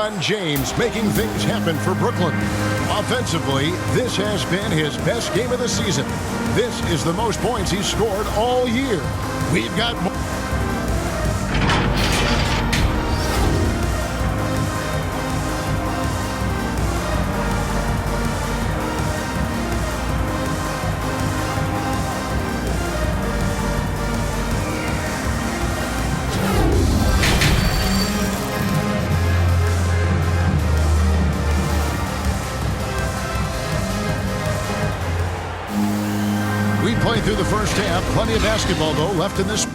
LeBron James making things happen for Brooklyn. Offensively, this has been his best game of the season. This is the most points he's scored all year. We've got more. We play through the first half. Plenty of basketball, though, left in this.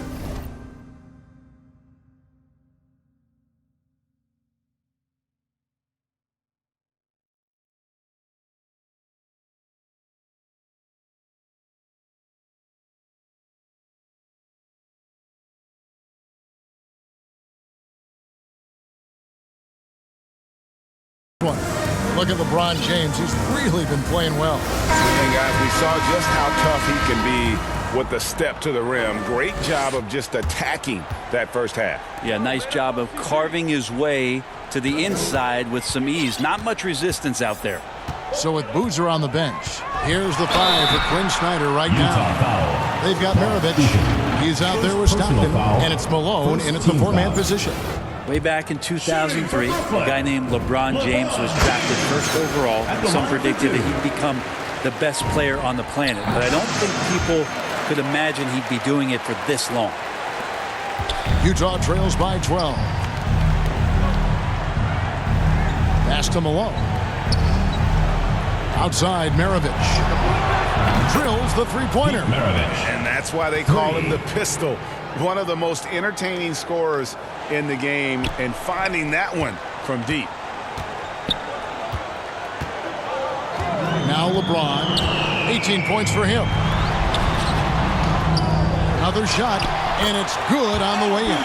Look at LeBron James. He's really been playing well. And guys, we saw just how tough he can be with the step to the rim. Great job of just attacking that first half. Yeah, nice job of carving his way to the inside with some ease. Not much resistance out there. So with Boozer on the bench, here's the 5 for Quinn Snyder right now. They've got Maravich. He's out there with Stockton, and it's Malone, and it's the 4-man position. Way back in 2003, a guy named LeBron James was drafted first overall. Some predicted that he'd become the best player on the planet. But I don't think people could imagine he'd be doing it for this long. Utah trails by 12. Pass to Malone. Outside, Maravich. Drills the three-pointer. And that's why they call him the pistol. One of the most entertaining scorers in the game, and finding that one from deep. Now LeBron, 18 points for him. Another shot, and it's good on the way in.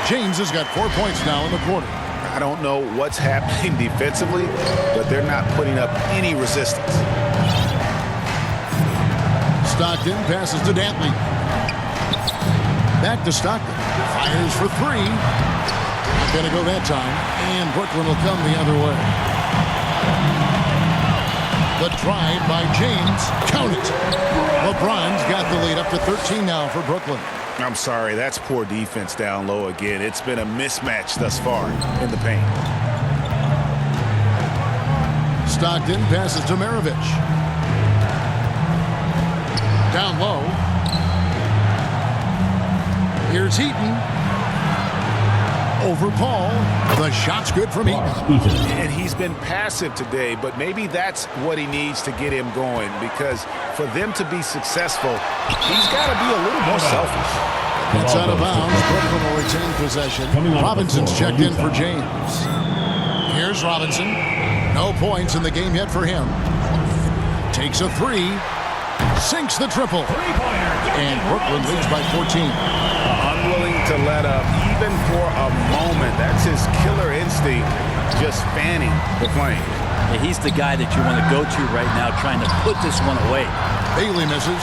James has got 4 points now in the quarter. I don't know what's happening defensively, but they're not putting up any resistance. Stockton passes to Dantley. Back to Stockton. Fires for 3. Not going to go that time. And Brooklyn will come the other way. The drive by James. Count it. LeBron's got the lead up to 13 now for Brooklyn. I'm sorry, that's poor defense down low again. It's been a mismatch thus far in the paint. Stockton passes to Maravich. Down low. Here's Heaton. Over Paul. The shot's good from Heaton. And he's been passive today, but maybe that's what he needs to get him going, because for them to be successful, he's got to be a little more selfish. It's out of bounds. Brooklyn will retain possession. Robinson's checked in for James. Here's Robinson. No points in the game yet for him. Takes a 3. Sinks the triple. And Brooklyn leads by 14. Unwilling to let up, even for a moment. That's his killer instinct, just fanning the flame. Yeah, he's the guy that you want to go to right now, trying to put this one away. Bailey misses.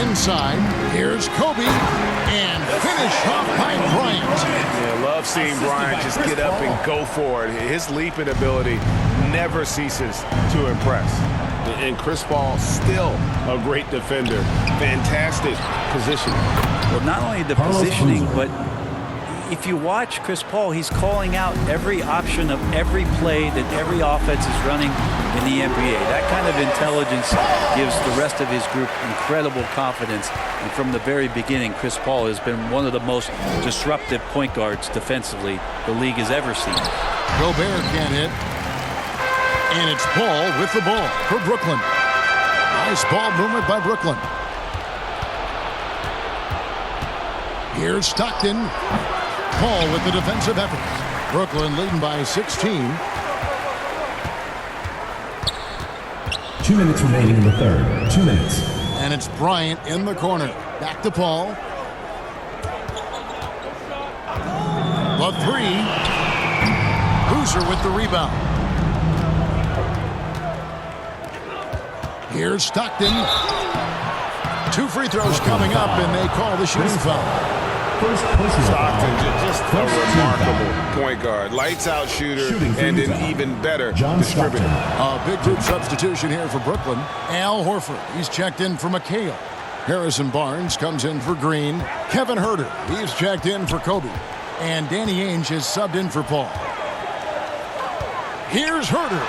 Inside, here's Kobe, and finish off by Bryant. Yeah, love seeing Bryant just get up and go for it. His leaping ability never ceases to impress. And Chris Paul, still a great defender. Fantastic positioning. Well, not only the positioning, but if you watch Chris Paul, he's calling out every option of every play that every offense is running in the NBA. That kind of intelligence gives the rest of his group incredible confidence. And from the very beginning, Chris Paul has been one of the most disruptive point guards defensively the league has ever seen. Gobert can't hit. And it's Paul with the ball for Brooklyn. Nice ball movement by Brooklyn. Here's Stockton. Paul with the defensive effort. Brooklyn leading by 16. 2 minutes remaining in the third. 2 minutes. And it's Bryant in the corner. Back to Paul. The 3. Boozer with the rebound. Here's Stockton. 2 free throws coming up, and they call the shooting foul. First personal Stockton, foul. just a First team remarkable foul. point guard. Lights out shooter Shooting for and Utah. an even better John distributor. Stockton. A big group substitution here for Brooklyn. Al Horford, he's checked in for McHale. Harrison Barnes comes in for Green. Kevin Huerter, he's checked in for Kobe. And Danny Ainge is subbed in for Paul. Here's Huerter.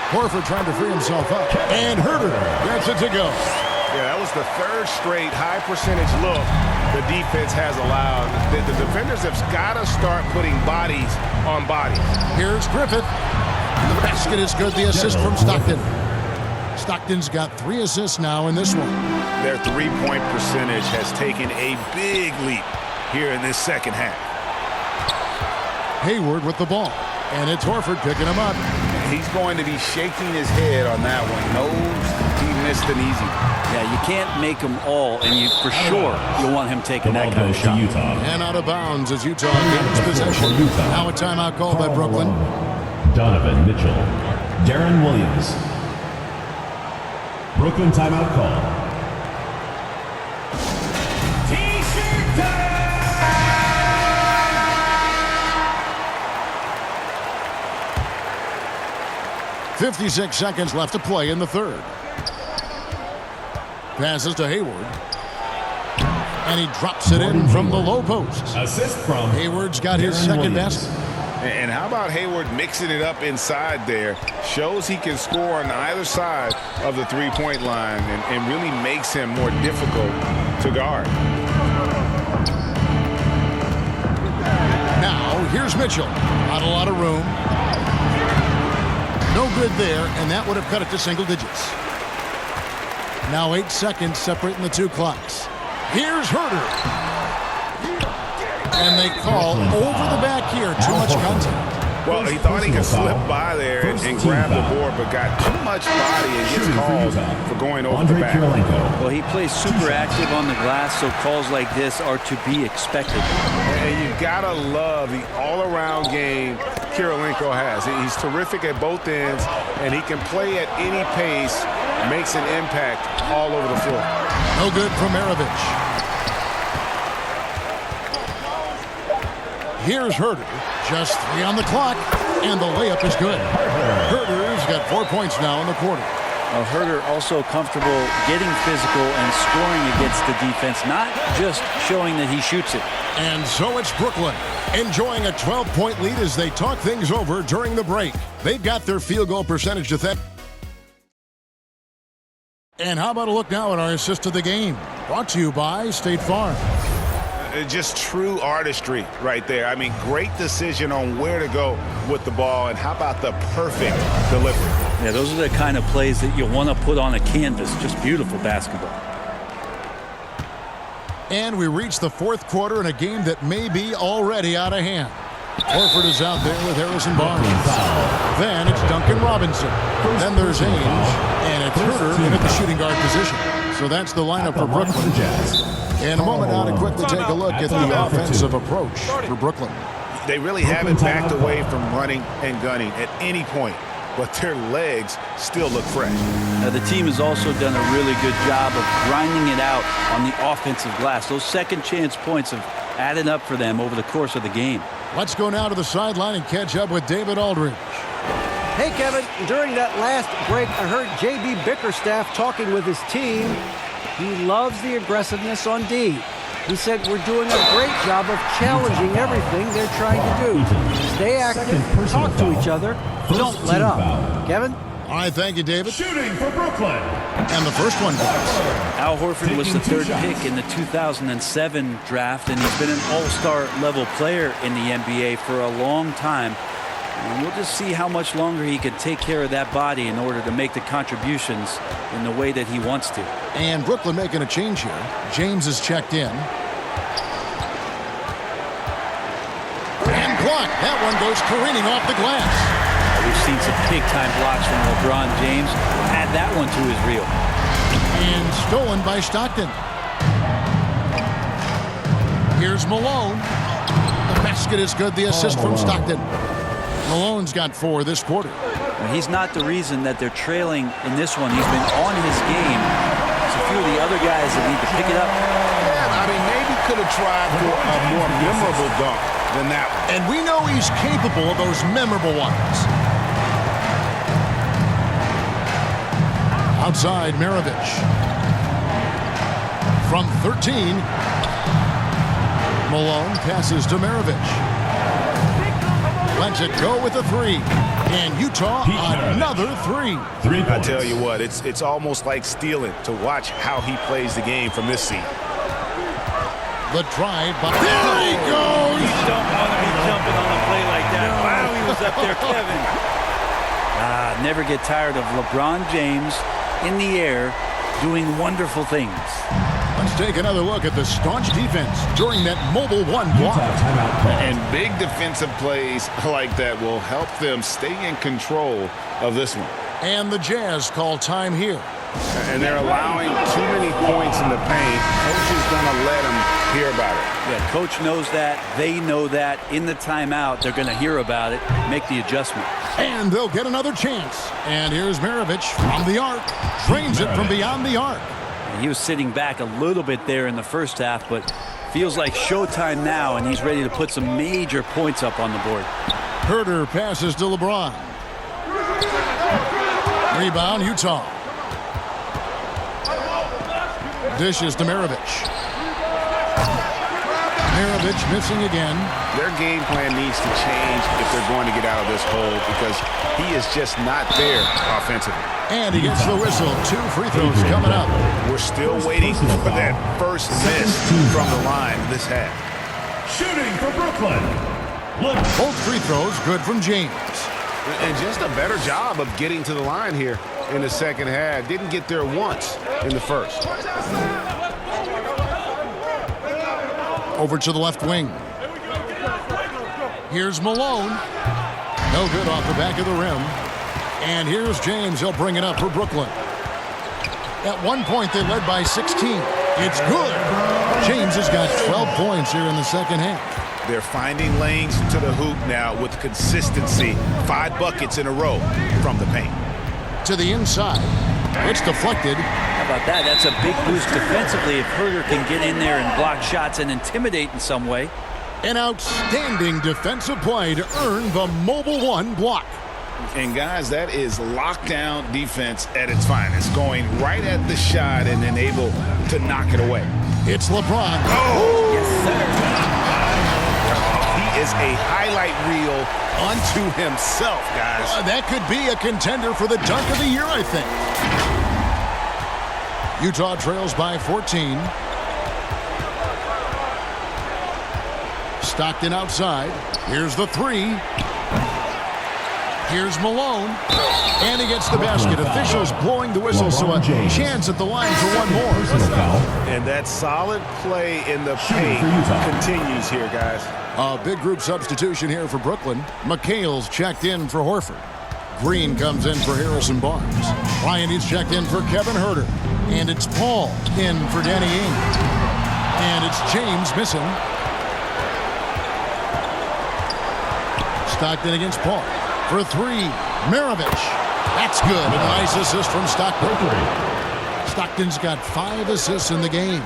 Horford trying to free himself up. And Huerter gets it to go. Yeah, that was the third straight high percentage look the defense has allowed. The defenders have got to start putting bodies on bodies. Here's Griffith. The basket is good. The assist from Stockton. Stockton's got 3 assists now in this one. Their three-point percentage has taken a big leap here in this second half. Hayward with the ball. And it's Horford picking him up. He's going to be shaking his head on that one. Knows he missed an easy one. Yeah, you can't make them all, and you for sure you want him taking The that ball kind of goes to shot. Utah. And out of bounds as Utah gains possession. Utah. Now a timeout called by Karl Brooklyn. Malone, Donovan Mitchell. Darren Williams. Brooklyn timeout call. 56 seconds left to play in the third. Passes to Hayward. And he drops it in from the low post. Assist from Hayward's got his Darren second Williams. basket. And how about Hayward mixing it up inside there? Shows he can score on either side of the three-point line and really makes him more difficult to guard. Now, here's Mitchell. Not a lot of room. No good there, and that would have cut it to single digits. Now 8 seconds separating the two clocks. Here's Huerter. And they call over the back here. Too much contact. Well, he thought he could slip by there and grab the board, but got too much body and gets called for going over the Andre back. Kirilenko. Well, he plays super active on the glass, so calls like this are to be expected. And you gotta love the all-around game Kirilenko has. He's terrific at both ends, and he can play at any pace, makes an impact all over the floor. No good from Maravich. Here's Huerter. Just 3 on the clock, and the layup is good. Huerter's got 4 points now in the quarter. Huerter also comfortable getting physical and scoring against the defense, not just showing that he shoots it. And so it's Brooklyn, enjoying a 12-point lead as they talk things over during the break. They've got their field goal percentage to thank. And how about a look now at our assist of the game? Brought to you by State Farm. Just true artistry right there. I mean, great decision on where to go with the ball, and how about the perfect delivery? Yeah, those are the kind of plays that you want to put on a canvas. Just beautiful basketball. And we reach the fourth quarter in a game that may be already out of hand. Horford is out there with Harrison Barnes. Then it's Duncan Robinson. Then there's Ainge, and it's Huerter in at the shooting guard position. So that's the lineup for Brooklyn. In a moment now to quickly take a look at the offensive approach for Brooklyn. They really haven't backed away from running and gunning at any point, but their legs still look fresh. Now, the team has also done a really good job of grinding it out on the offensive glass. Those second chance points have added up for them over the course of the game. Let's go now to the sideline and catch up with David Aldridge. Hey, Kevin, during that last break, I heard J.B. Bickerstaff talking with his team. He loves the aggressiveness on D. He said we're doing a great job of challenging everything they're trying to do. Stay active, talk to each other, don't let up. Kevin? All right, thank you, David. Shooting for Brooklyn. And the first one goes. Al Horford was the third pick in the 2007 draft, and he's been an all-star level player in the NBA for a long time. And we'll just see how much longer he can take care of that body in order to make the contributions in the way that he wants to. And Brooklyn making a change here. James is checked in. And blocked. That one goes careening off the glass. We've seen some big-time blocks from LeBron James. Add that one to his reel. And stolen by Stockton. Here's Malone. The basket is good. The assist from Stockton. Malone's got 4 this quarter. He's not the reason that they're trailing in this one. He's been on his game a few of the other guys that need to pick it up. Yeah, I mean, maybe could have tried for a more memorable dunk than that one. And we know he's capable of those memorable ones. Outside, Maravich. From 13, Malone passes to Maravich. Lets it go with a three. And Utah, another three. I tell you what, it's almost like stealing to watch how he plays the game from this seat. The drive, but there he goes! You don't want to be jumping on a play like that. Wow, he was up there, Kevin. Never get tired of LeBron James in the air doing wonderful things. Let's take another look at the staunch defense during that mobile one block. And big defensive plays like that will help them stay in control of this one. And the Jazz call time here. And they're allowing too many points in the paint. Coach is going to let them hear about it. Yeah, coach knows that. They know that. In the timeout, they're going to hear about it, make the adjustment. And they'll get another chance. And here's Maravich from the arc. Drains it from beyond the arc. He was sitting back a little bit there in the first half, but feels like showtime now, and he's ready to put some major points up on the board. Herter passes to LeBron. Rebound, Utah. Dishes to Maravich. Maravich missing again. Their game plan needs to change if they're going to get out of this hole because he is just not there offensively. And he gets the whistle. 2 free throws coming up. We're still waiting for that first miss from the line this half. Shooting for Brooklyn. Both free throws good from James. And just a better job of getting to the line here in the second half. Didn't get there once in the first. Over to the left wing. Here's Malone. No good off the back of the rim. And here's James. He'll bring it up for Brooklyn. At one point, they led by 16. It's good. James has got 12 points here in the second half. They're finding lanes to the hoop now with consistency. 5 buckets in a row from the paint. To the inside. It's deflected. How about that? That's a big boost defensively if Herter can get in there and block shots and intimidate in some way. An outstanding defensive play to earn the mobile one block. And guys, that is lockdown defense at its finest. Going right at the shot and then able to knock it away. It's LeBron. Oh! Yes, sir. He is a highlight reel unto himself, guys. That could be a contender for the dunk of the year, I think. Utah trails by 14. Stockton outside. Here's the three. Here's Malone. And he gets the basket. Officials blowing the whistle, so a chance at the line for one more. And that solid play in the paint continues here, guys. A big group substitution here for Brooklyn. McHale's checked in for Horford. Green comes in for Harrison Barnes. Bryant is checked in for Kevin Herter. And it's Paul in for Danny Ainge. And it's James missing. Stockton against Paul. For 3, Maravich. That's good. A nice assist from Stockton. Stockton's got 5 assists in the game.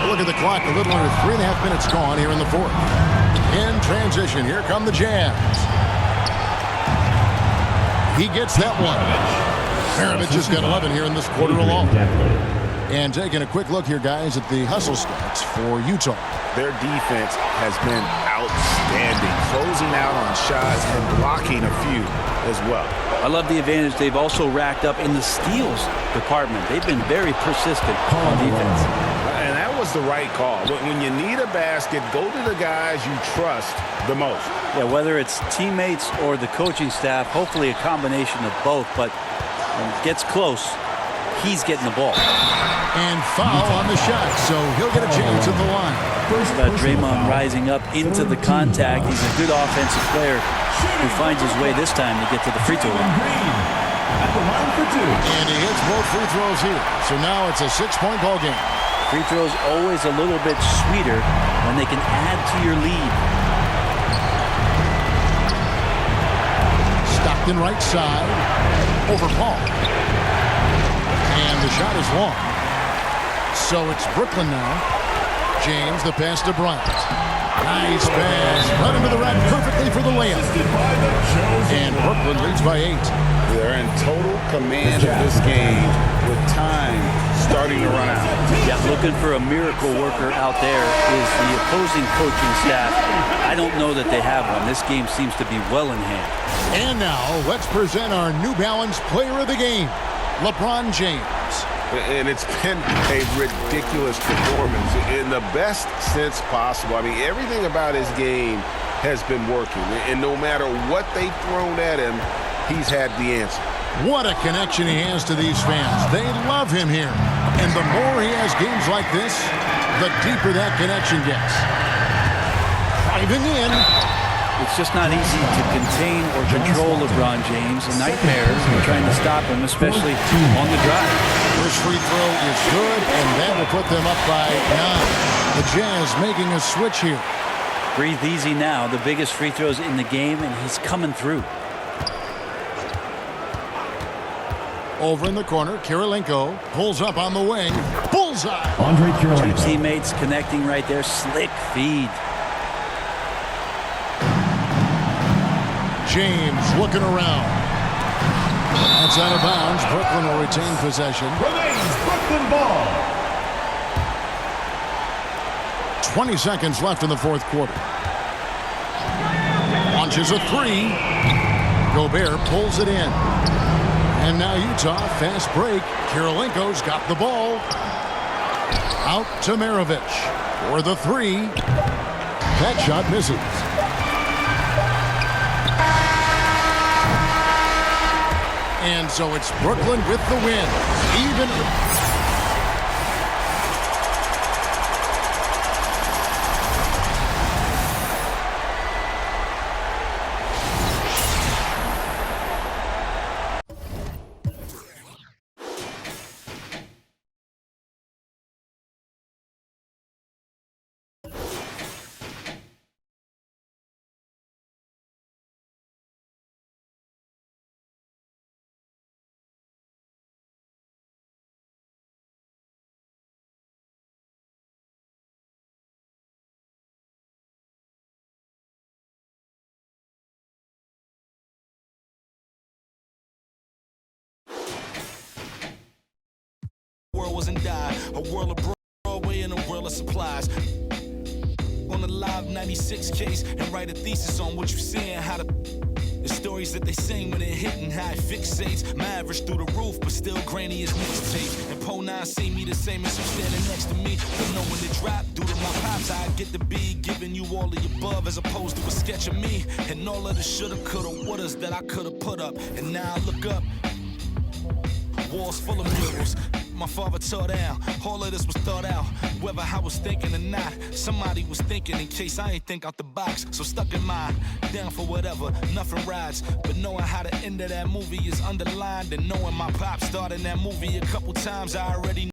Look at the clock. A little under 3.5 minutes gone here in the fourth. In transition, here come the Jazz. He gets that one. Maravich has got 11 here in this quarter alone. And taking a quick look here, guys, at the hustle stats for Utah. Their defense has been outstanding, closing out on shots and blocking a few as well. I love the advantage they've also racked up in the steals department. They've been very persistent on defense. And that was the right call. When you need a basket, go to the guys you trust the most. Yeah, whether it's teammates or the coaching staff, hopefully a combination of both. But when it gets close, he's getting the ball. And foul on the shot, so he'll get a chance at the line. About Draymond rising up into the contact. He's a good offensive player who finds his way this time to get to the free throw line. And he hits both free throws here. So now it's a 6-point ball game. Free throws always a little bit sweeter when they can add to your lead. Stockton right side. over Paul. And the shot is long. So it's Brooklyn now. James, the pass to Bryant. Nice pass. Right into the rack perfectly for the layup. And Brooklyn leads by 8. They're in total command of this game with time starting to run out. Yeah, looking for a miracle worker out there is the opposing coaching staff. I don't know that they have one. This game seems to be well in hand. And now let's present our New Balance player of the game, LeBron James. And it's been a ridiculous performance in the best sense possible. I mean, everything about his game has been working. And no matter what they've thrown at him, he's had the answer. What a connection he has to these fans. They love him here. And the more he has games like this, the deeper that connection gets. Driving in. It's just not easy to contain or control LeBron James. A nightmare trying to stop him, especially on the drive. First free throw is good, and that will put them up by 9. The Jazz making a switch here. Breathe easy now. The biggest free throws in the game, and he's coming through. Over in the corner, Kirilenko pulls up on the wing. Bullseye! Andre Kirilenko. Two teammates connecting right there. Slick feed. James looking around. That's out of bounds. Brooklyn will retain possession. Remains Brooklyn ball. 20 seconds left in the fourth quarter. Launches a 3. Gobert pulls it in. And now Utah, fast break. Kirilenko's got the ball. Out to Maravich for the 3. That shot misses. And so it's Brooklyn with the win. Even. And die. A world of Broadway and a world of supplies. On the live 96 case and write a thesis on what you see and how the stories that they sing when it hit and how it fixates. My average through the roof, but still granny is mixtape. And Po 9 see me the same as you standing next to me. But know when it drop, due to my pops, I get to be giving you all of the above as opposed to a sketch of me. And all of the shoulda, coulda, wouldas that I coulda put up. And now I look up. Walls full of murals. My father tore down. All of this was thought out. Whether I was thinking or not, somebody was thinking in case I ain't think out the box. So stuck in mind, down for whatever, nothing rides. But knowing how the end of that movie is underlined, and knowing my pop starred in that movie a couple times, I already